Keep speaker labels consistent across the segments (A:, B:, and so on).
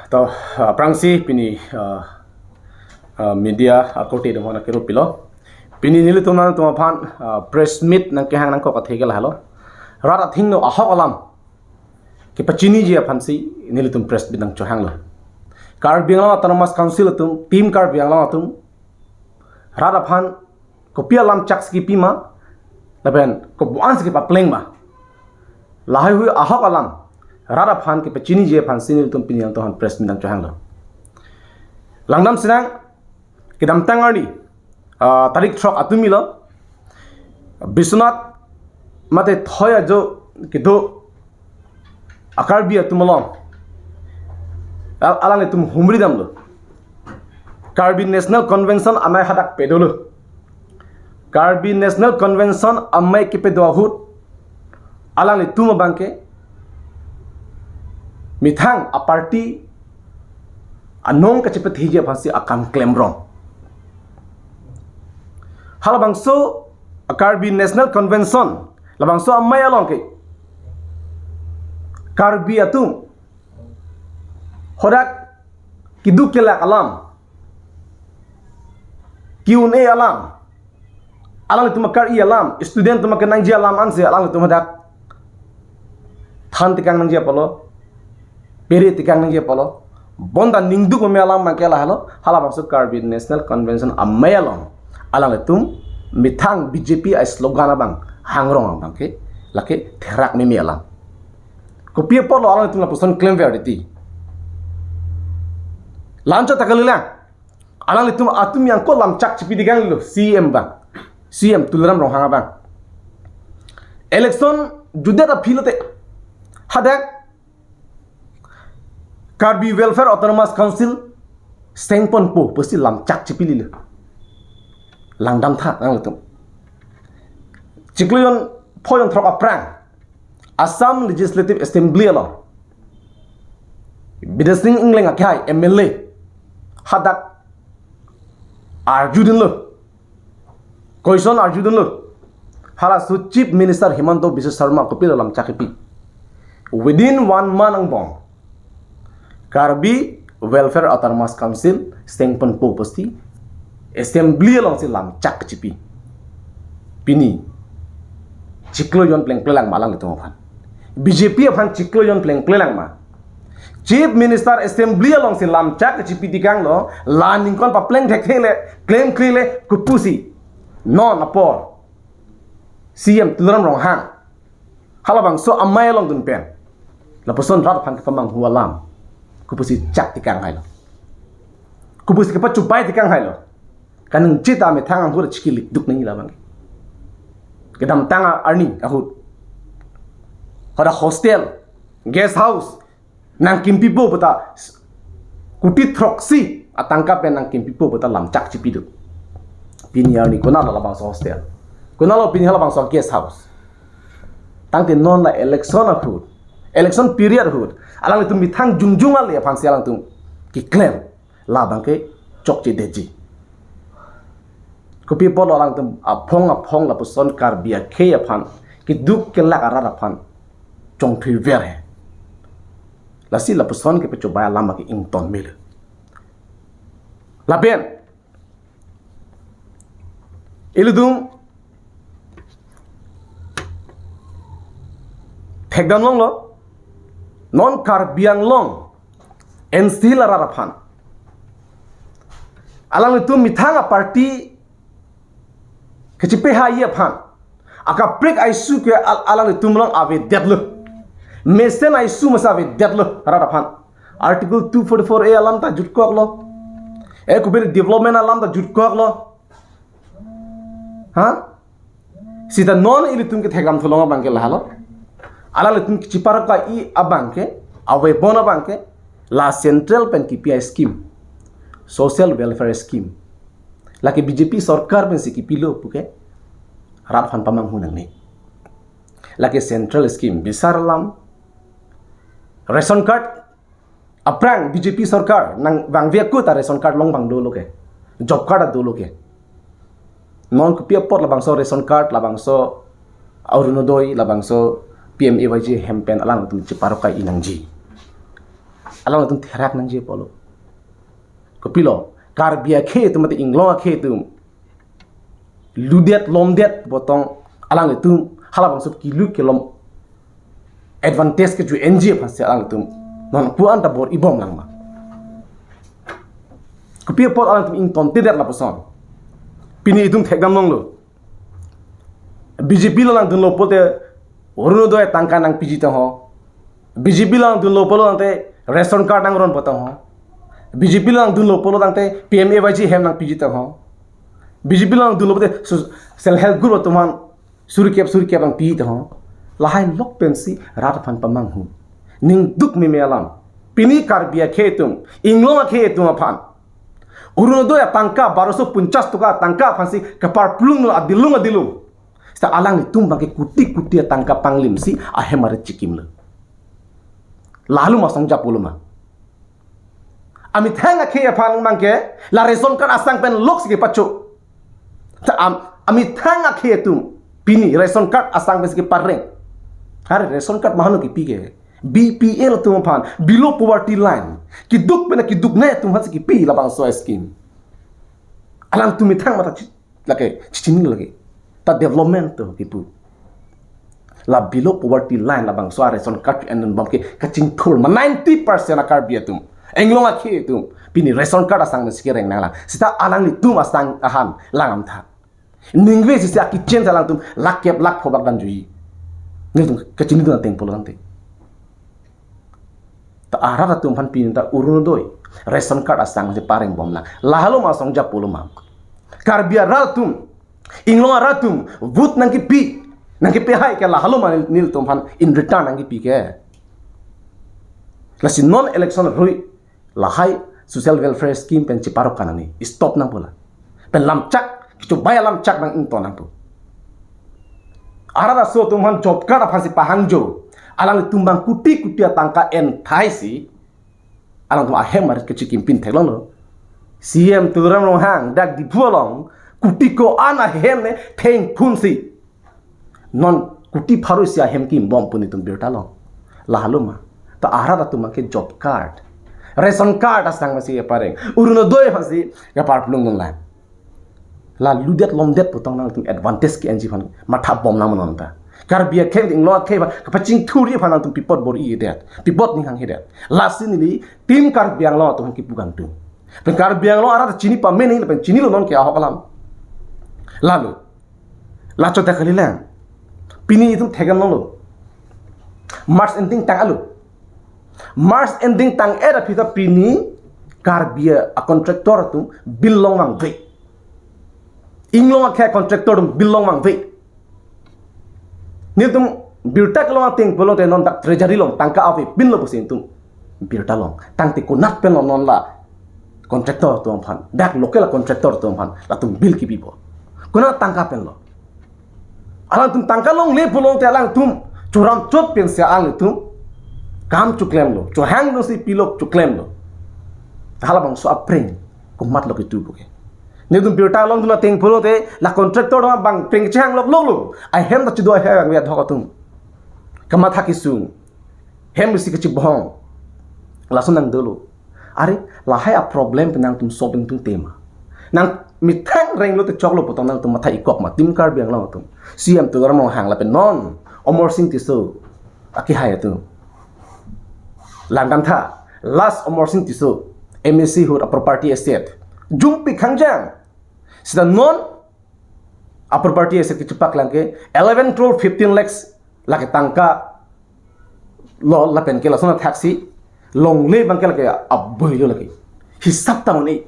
A: तो prangsi pini media akoti de mona kero pilo pini nili tuma phan press meet nang ke hang nang ko ka thegel halo rara thing no ahok alam ke pachini ji phansi nili tum press meet nang cho hang lo kar biangla autonomous council tum team kar biangla tum rara phan ko pia lam chaks ki pima laben ko buans ki pa pleng ma lahai hui ahok alam rara phan ke pachini je phan sinil tum pini yang to han press mindang chahang lo langdam sinang ke dam tangarni tarik throk atumi lo bisnat mate thoya jo ke do akar bi atumlong alang tum humri dam lo Karbi National Convention amai hadak pedolo Karbi National Convention amai ke pedohut alang tum bangke mithang a party anong ka chepet hije phasi akam claim wrong halabangso Karbi National Convention labangso amai along ke Karbi atum hodak kiduk kelak alam Q&A alam alang itu makar i alam student tu makar nangji alam anse alang itu madak than tikang nangji apolo peri tikang nangji apolo bonda ningdu ko me alam makela halo hala bangso Karbi National Convention amay alang itu mithang BJP ay slogan abang hangrong abang ke lake therak me alam ko pie polo alang itu ngapuson claim verity lancho takalilang alang itu atum yang ko lam chak chipi digang lo CM bang CM tularam rohanga bang election juda da philote hadak Karbi Welfare Autonomous Council sengpon po pasti lam chak chipi lilo langdam tha nang itu cikluyon phoyon throk aprang Assam Legislative Assembly lo bidasing ingleng akai MLA hadak Arjudin lo question Arjudin lo hala su Chief Minister Himanto Biswa Sarma ko pila lam chakipi within 1 month ang bong Karbi Welfare Autonomous Council stengpon po pasti assembly long si lam chak chipi pini chiklo yon pleng plelang malang itu phan BJP phan chiklo yon pleng plelang ma Chief Minister Assembly along si lam chak chipi dikang lo laning kon pa pleng thek thele claim krile kupusi non apor CM tulam rong hang halabang so amai along dun pen la person rat phan ka mang hualam kupusi chak dikang hai lo kupusi ka pa chupai dikang hai lo kanung chita me thang hur chikili duk nang ila bang kedam tanga arni ahut hora hostel guest house nang kimpi po bata kuti throksi atangka pe nang kimpi po bata lam chak chipi du pinyar ni kona la bang hostel kona lo pinyar la bang guest house tangte non la election ahut election period ahut alang itu mithang jungjung al ya phansi alang tu ki claim la bang ke chok chi deji ko people alang tu aphong la puson Karbia ke ya phan ki duk ke la ara phan chong thui ver hai lasi la person ke pecoba lama ke ington mil la ben iludum thegdam long lo non Karbiang long NC la raraphan alang itu mithanga party kechipe ha ye phan aka break isu ke alang itu mlong ave deadlo Mesen ay sumasa with deadlo raraphan article 244A alam ta jutkok lo kubir development alam ta jutkok lo ha sita non ilitum ke thegam thulonga bangke lahalo ala litum chipar ka I abanke awe bona banke la central pen KPI scheme social welfare scheme la ke BJP sarkar pen si kipilo puke raraphan pamang hunang ni la ke central scheme bisaralam ration card aprang BJP sarkar nang bang vekku ta ration card long bang dolo ke job card dolo ke non ko pia pot la bangso ration card la bangso aurunodoi la bangso PMAYG hempen alang tu ciparokai inangji alang tum therak nang je polo ko pilo karbia khe tum mate inglong khe tum ludet lomdet botong alang tum halabang sub kilu kilom advantage ke ju NG phase alang tum non puan ta bor ibom lang ma ko pia pot alang tum in ton tidet la poson pini tum thegam nong lo BJP lang dun lo pote oruno do tangka nang PG ta ho BJP lang dun lo polo nang ration card nang ron potong ho BJP lang dun lo polo nang te PMAYG hem nang PG ta ho BJP lang dun lo pote self help group tuman suri kep nang PG ta ho lahai lok pensi rat fan pamang hu ning duk mi melam pini karbia khetum inglong khetum aphan uruno do tangka 1250 tuka tangka phansi kapar plung lo adilung sta alang ni tumbang ke kuti tangka panglim si ahemare chikim le lalu masang japulu ma ami thenga khe aphan mangke la reson kan asang pen lok sike pacho ta ami thenga khe tum pini reson card asang pen sike parreng har reson card mahano ki pige BPL tum aphan below poverty line ki duk ne tum has ki pi labang so scheme alang tum thang mata lake chichini lage ta development to kipu la below poverty line la bang soare son kat and bam ke kaching thul ma 90% akar bia tum englong akhe tum pini ration card asang na sikere nang la sita alang ni tum asang ahan langam tha ningwe si sia kitchen salang tum lakyap lak phobak dan jui ni tum kachini tu teng polong te ta arara tum phan pin ta urun doi ration card asang se pareng bom la lahalo ma song ja poluma karbia ral tum inglong aratum vut nang ki pi nang ki pe hai ke la halo man nil tum phan in return nang ki pi ke la sin non election rui la hai social welfare scheme pen chi parok kanani stop nang bola pen lam chak ki chu baya lam chak nang in to nang pu arara so tum han job card phan si pahangjo alang tumbang kuti tangka en thai si alang tum ahem mar ke chikim pin thelong lo CM turam long hang dak di phualong kuti ko ana hem ne theng phun si non kuti pharu sia hem ki bom puni tum birta long la haluma ta ahra tum ke job card ration card asang ma si pareng uruno doi phasi ya par plung la la ludet lomdet putong nang tum advantage ki NG phan matha bom na manon ta karbia khem ding lo khe ka paching thuri phan tum pipot bor i det pipot ning hang hidet lasinili tim karbiang lo tum ki pugang tu pen karbiang lo ara chini pa me ning pen chini lo non ke a hokalam lalu lacho ta khalilang pini itu thegam lo March ending tang era pita pini karbia a contractor tu bilong mang ve inglong kha contractor tu bilong mang ve ni tum birtak lo ting polo te non tak treasury long tangka avi bin lo pusin tum birta long tang ti kunat pen non la contractor tu phan dak local contractor tu phan la tum bil ki bibo kuna tangka pen lo alang tum tangka long le pulong te alang tum churam chot pen se ang tum kam chuklem lo cho hang no si pilok chuklem lo hala bang so apreng kumat lo ki tu buke ne tum birta long duna teng pulong te la contractor ma bang peng chang lok lo I hem ta chido ha ya dhok tum kama thaki sung hem si ki bhong la sunang dolo are la hai a problem penang tum solving tum tema nang mi thang reng lo te choklo potong nang tum mathai ikok ma tim kar biang lo tum CM tu garmo hang la pen non omor sing ti so aki hai tu langam tha last omor sing ti so MSC hut a property estate jung pi khangjang sida non a property estate ki chupak lang ke 11 crore 15 lakhs la ke tangka lo la pen ke la sona taxi long le bang ke la ke aboi lo la ke hisap ta ni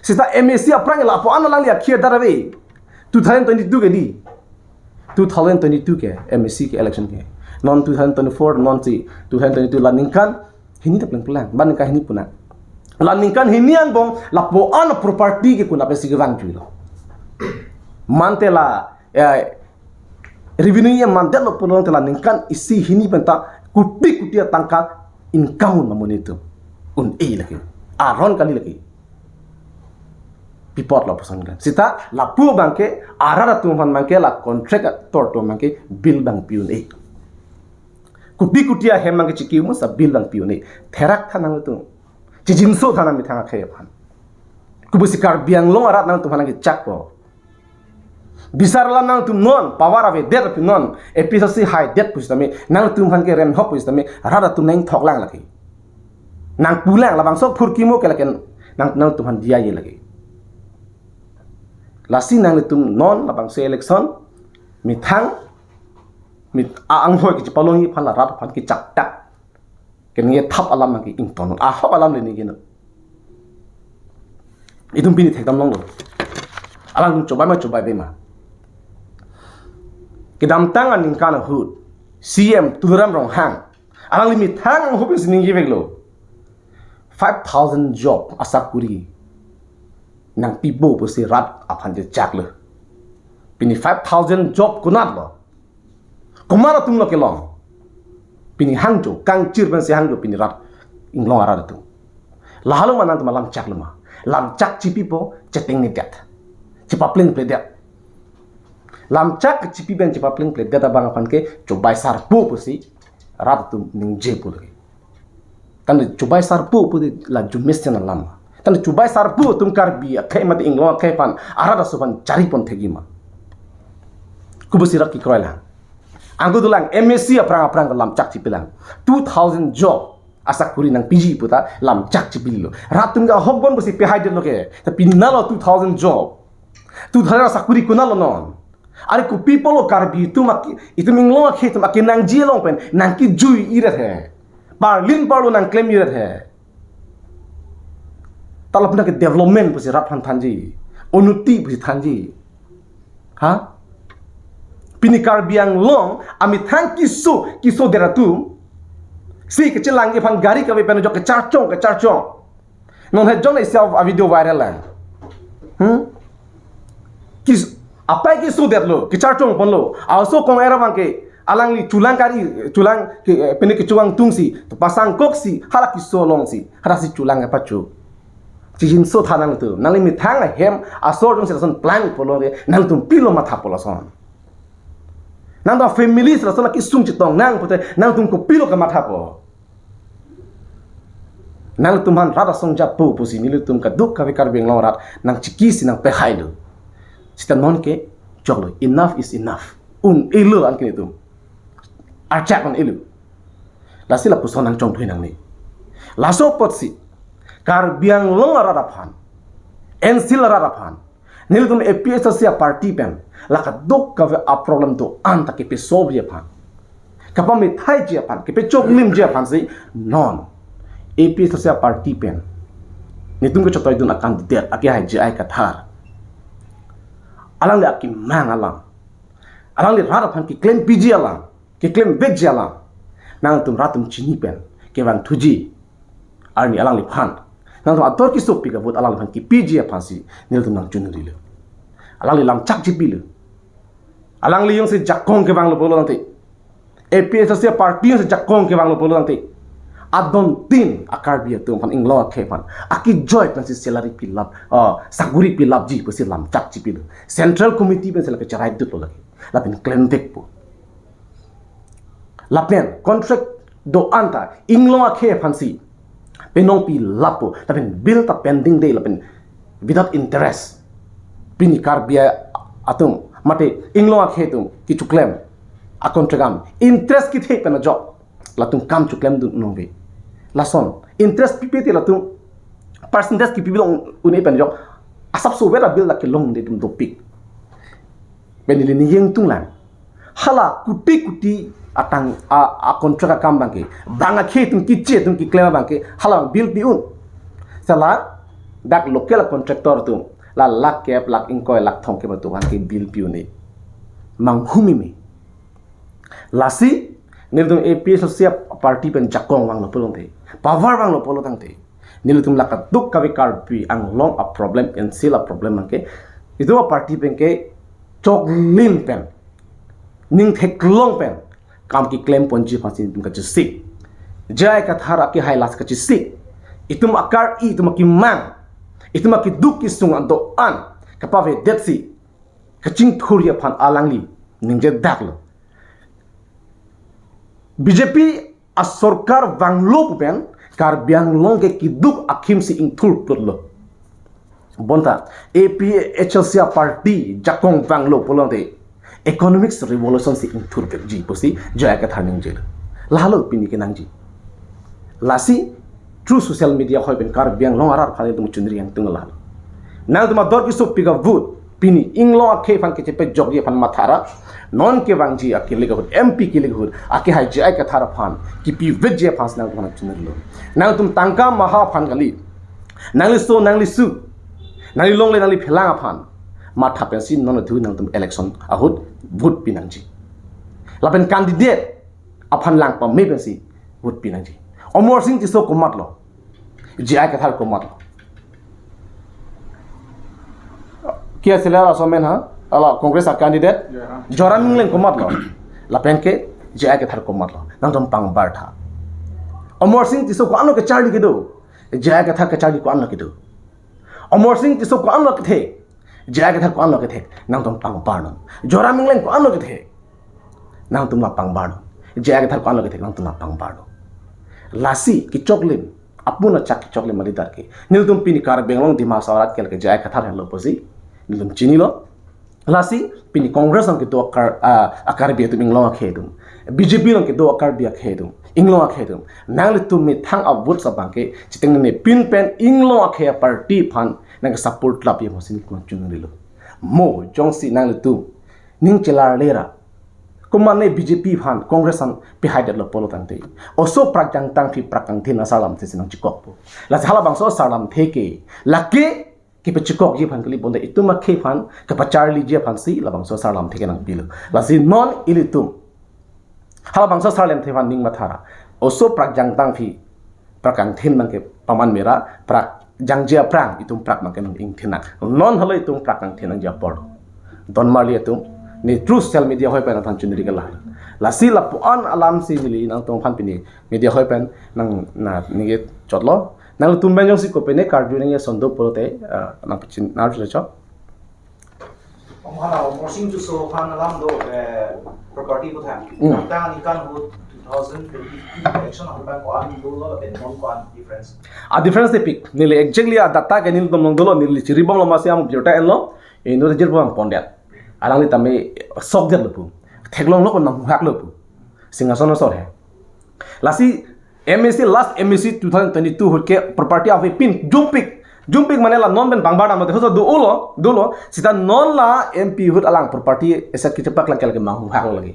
A: sita MSC aprang la po ana lang lia khia darabe 2022 ke di 2022 ke MSC ke election ke non 2024 non si 2022 la ningkan hini ta plan ban ka hini puna la ningkan hini ang bong la po ana property ke kuna pe sigwang chulo mantela revenue ye mandelo puno tela ningkan isi hini penta kuti tangka income na monito un e lagi aron kali lagi pipot la pasan kan sita la pu bangke arara tumhan bangke la contract tor to bangke bill bang piun e kuti kutia hemang ke cikiu musa bilang piu ni terak thanang tu cijinso thanang mi thanga khe phan kubusi Karbiang long arat nang tu phanang ke chakpo bisarla nang tu non power ave det pi non episode high det pustami nang tu phan ke rem hop pustami rada tu nang thok lang lagi nang pulang labang sok phurki mo ke laken nang tu phan dia ye lagi lasi nang tu non labang se election mi thang mi ang hoi ki palongi phan la rat phan ki chak tak ken nge thap alam ki ing ton a hop alam le ni gen idum pini thekdam long lo alang cobai be ma kedam tangan ning kana hut CM turam rong hang alang limi thang hopis ning gi veglo 5,000 job asakuri nang pibo po si rat aphan je chak le pini 5,000 job kunat lo kumara tum lo kelong pini hangjo kang chir ban si hangjo pini rat inglong ara tu lahalu manang tu malam chak lema lam chak chi pipo chatting ni det chi papling ple det lam chak chi pi ben chi papling ple det abang aphan ke cobai sar pu si rat tu ning je pu lagi tan cobai sar pu la jumes na lam tan cobai sar pu tum Karbi khai mat inglong khai pan ara da suban chari pon thegi ma kubusi rat ki kroilang anggo dulang MSc aprang lam cak cipilang 2,000 job asakuri nang PG puta lam cak cipilo ratum ga hokbon bosi pe haide loke tapi nalo 2,000 job 2,000 asakuri kunalo non ari ku people lo Karbi itu minglo khe tu maki nang jilong pen nang ki jui irat he parlin parlo nang claim irat he talap na ke development bosi rat han thanji unuti bosi thanji ha pini Karbiang long ami thang kiso deratu si ke celang ye phang gari ka be pen jo ke charchong non he jong itself a video viral lang kis apa kiso derlo ke charchong pon lo also kong era bang ke alang li culang ke pini ke cuang tungsi to pasang koksi hala kiso long si hara si culang apa chu chin so thanang tu nang li mi thang hem asor jong se son plan polo nang tum pilo matha polo son nang da family sala sala ki sung chitong nang pute nang tum ko pilo ka matha po nang tum han rada song ja pu pusi nilu tum ka duk ka be Karbiang long rat nang chiki si nang pe hailu sita non ke joglo enough is enough ilu an kini tum archak on ilu la sila puson nang chong thui nang ni la so pot si Karbiang long rat phan ensil rat phan nilu tum APS sia party pen laka dok ka a problem to anta ke pe solve ye phan kapa me thai je phan ke pe chok lim je phan si non AP sia party pen ni tung ko chotoy dun akan candidate ake hai je ai ka thar alang le aki mang alang le rara phan ki claim PG alang ke claim beg je alang nang tum ratum chini pen ke bang thuji army alang le phan nang tum ator ki sopi ka bot alang le phan ki PG phan si nil tum nang chunri le alang le lam chak jipilu alang li yung si jakong ke bang lo bolo nanti APS sia party yung si jakong ke bang lo bolo nanti adon tin Karbi tu pan inglo ke pan aki joy pan si salary pilap saguri pilap ji pasi lam chak ji pilu central committee pe sela ke charai dut lo lagi lapin claim tek po lapen contract do anta inglo ke pan si penong pi lapo lapin bill ta pending day lapin without interest pini Karbi atum mate inglo akhe tum ki chu claim a contract interest ki the pena job la tum kam chu claim du nongbe la son interest ppt la tum percentage ki pibil uni pen job asap so wera bill la ke long de tum topik benili ni yeng tung lang hala kuti atang a contract kam bangke banga khe tum ki che tum ki claim bangke hala bill pi un sala dak local contractor tum la lak kep lak ingkoy lak thong ke batu ke bill piu ni mang humi mi lasi niltum APS sia party pen jakong wang lo polong te power wang lo polo tang te niltum lak duk ka Karbi ang long a problem and sila problem ke itu a party pen ke chok lim pen ning thek long pen kam ki claim ponji phasin tum ka sik jai ka thara ki highlights ka sik itum akar itum ki mang itu maki duk ki sung ando an kapave detsi kaching thuria phan alangli ningje daklo BJP asorkar banglo pupen kar biang long ke kiduk akim si ingthur putlo bonta APHLC party jakong banglo polonte economics revolution si ingthur ke ji posi jaya ka thaning je lalo pini ke nangji lasi true social media hoy ben kar biang long arar phale tum chundri yang tungla nang tuma dor ki so piga vote pini inglo akhe fan ke chepe jogye fan mathara non ke wangji akile ga MP ke leg ake hai jai ka thara fan ki pi vejje fans nang tuma chundri lo nang tum tangka maha fan gali nangli so nangli su nangli longle nangli phelanga fan matha pensi non thu nang tum election ahut vote pinangji lapen candidate aphan lang pa me pensi vote pinangji Omor Singh ti so komat lo jai ka thar komat lo kia sila asomen ha ala congress candidate joram minglen komat lo lapen ke jai ka thar komat lo nang tom pang bar tha Omor Singh ti so ko ano ke charli ke do jai ka thar ke charli ko ano ke do Omor Singh ti so ko ano ke the jai ka thar ko ano ke the nang tom pang bar no joram minglen ko ano ke the nang tum na pang bar no jai ka thar ko ano ke the nang tum na pang bar no lasi ki choklim apuna chak ki choklim mali dar ke niltum pini kar benglong di masawarat kel ke jai kathar hello posi niltum chini lo lasi pini congress ang ki do akar bi tu minglong khedum BJP lang ki do akar bi khedum inglong khedum nang litum mi thang avut sa bangke chiteng ne pin pen inglong khe party phan nang support lap ye mosin ko chun rilo mo jongsi nang litum ning chelar lera kumane BJP phan congress an pihaidet lo polo tangte oso prakjang tang thi prakang thin asalam the sinang chikok po la sala bangso salam theke lake ki pe chikok ji phan kali bonda ituma khe phan ka pacharli je phan si la bangso salam theke nang pilo la si non ilitum hala bangso salam the phan ning mathara oso prakjang tang thi prakang thin mang ke paman mera prak jangjia prang itum prak mang ke nang ing thinak non halo itum prakang thinang ja por don marli itum ni true social media hoy pen than chundri gala la si la puan alam si mili nang tong phan pini media hoy pen nang na ni chotlo nang tum ben jong si ko pen kar ju nang sondo porote nang pichin na ju cho
B: ông họ nào một sinh cho số phan làm đồ property của thằng đang đi căn hộ 2020 election họ đang có anh đồ làเป็น non quan difference
A: a difference de pic nili exactly a data ke nil tom dolo nili chiribom lo masiam biota en lo ino de jirbom pondet alang li tame sok jet lopu theklong lo nang hak lopu singason sor he lasi MSC last MSC 2022 hotke property of a pin jumpik manela non ben bangbar nam de do ulo sita non la MP hut alang property asset ki cepak lang kelke mang hak lagi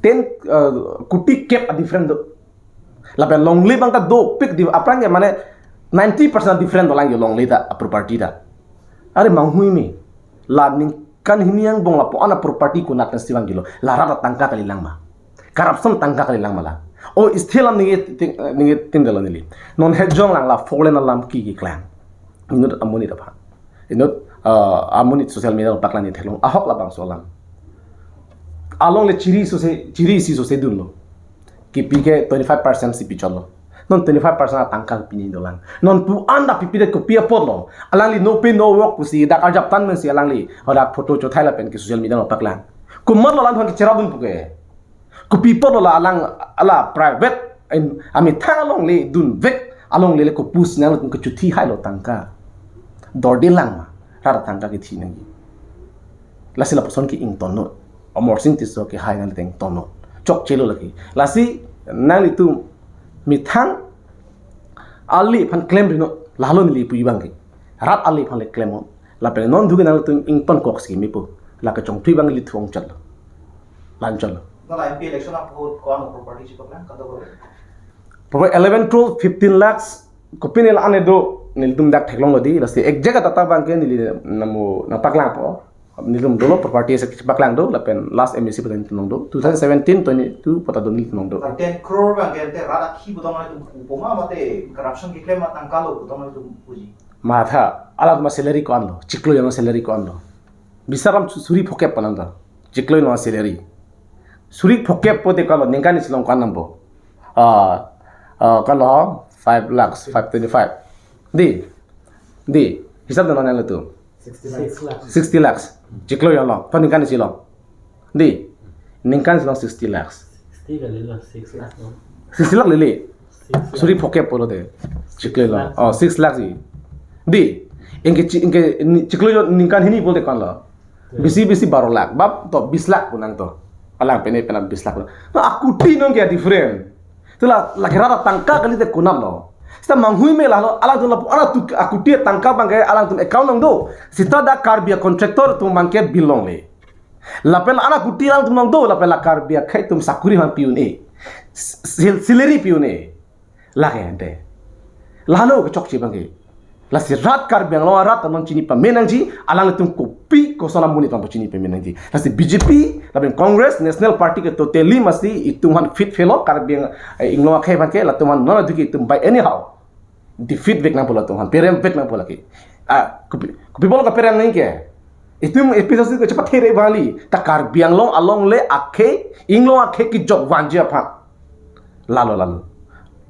A: 10 kuti cap a different do la ben long li bang ta do pick di aprang ke mane 90% different do lang yo long li ta property da are mang hui mi la ning kan hiniang bong la po ana property ko nak siwang gilo la rata tangka kali lang ma corruption tangka kali lang mala o istilam ningi tindalo nili non hejong lang la folen alam ki clan inut amuni da pha inut amuni social media paklan ni thelong ahok la bang solam along le chiri si so se dunlo ki pike 25% si picholo non 25% tangkal pini dolang non pu anda pipide ko pia podlo alang li no pay no work pusi dak arjap tan men si alang li hoda photo cho thaila pen ki social media no paklan kumar lo lan thon ki cherabun puke ko pipo lo alang ala private ami thalong le dun vek along le ko pus nang ko chuthi hai lo tangka dorde lang ma rara tangka ki thi nangi lasi la person ki ing tono amor sing ti so ki hai nang teng tono chok chelo lagi lasi nang li tu mi thang ali phan claim rino lalo ni li pu ibang rat ali phan le claim la pe non du nang tu ing pon kok ski mi pu la ka chong thui bang li thuang chat lan chal
B: nó là MP election आप vote कौन property चीज़ पकड़ना कदम करो
A: Pokok 11 crore 15 lakhs kopin el ane do nil dum dak theklong lodi lasi ek jaga tata bangke nil namu na paklang po nil dum dolo property se paklang do lapen last MSC padan tunong do 2017 22 pata do nil tunong do
B: 10 crore bang कहते हैं रात की बुतम वाले तुम उपमा मते corruption की claim मत अंकालो बुतम वाले तुम पूजी
A: matha alat ma salary ko anlo chiklo yama salary ko anlo bisaram suri phoke pananda chiklo no salary suri phoke pote kalo ningkani silong kan nambo kalau 5 lakhs 525 di hisab dan nanya tu 60 lakhs ciklo ya lo paningan silong di ningkan silong 60 lakhs
C: 60 kali lah 6 lakh no.
A: 6 lakh lele
C: 6 lakh.
A: sorry pocket polo de chikle la 6 lakh ji di inke chikle jo ningkan hini bolte kan la bisi 12 lakh bab to 20 lakh punang to alang pene 20 lakh no akuti non ke different tula la gerada tangka kali te kunam lo sta manghui me la lo ala tu la ana tu akuti tangka bangke alang tu account nang do sita da karbia contractor tu mangke bilong le la pel ana kuti lang tu nang do la pel la karbia khai tum sakuri han piun e salary piun e la ke ante la lo ke chok chi bangke la si rat karbia lo rat non chini pa menang ji alang tum kopi ko sala muni tam chini pa menang ji la si BJP la ben Congress National Party ke totally masti ituman fit fellow karbia inglo khai bangke la tuman non duki tum by anyhow defeat vek na bola tuhan perem vek na bola ke kopi bola ka perem nahi ke itu episode ko cepat here bali takar biang long along le akhe inglo akhe ki jok wanje apa lalu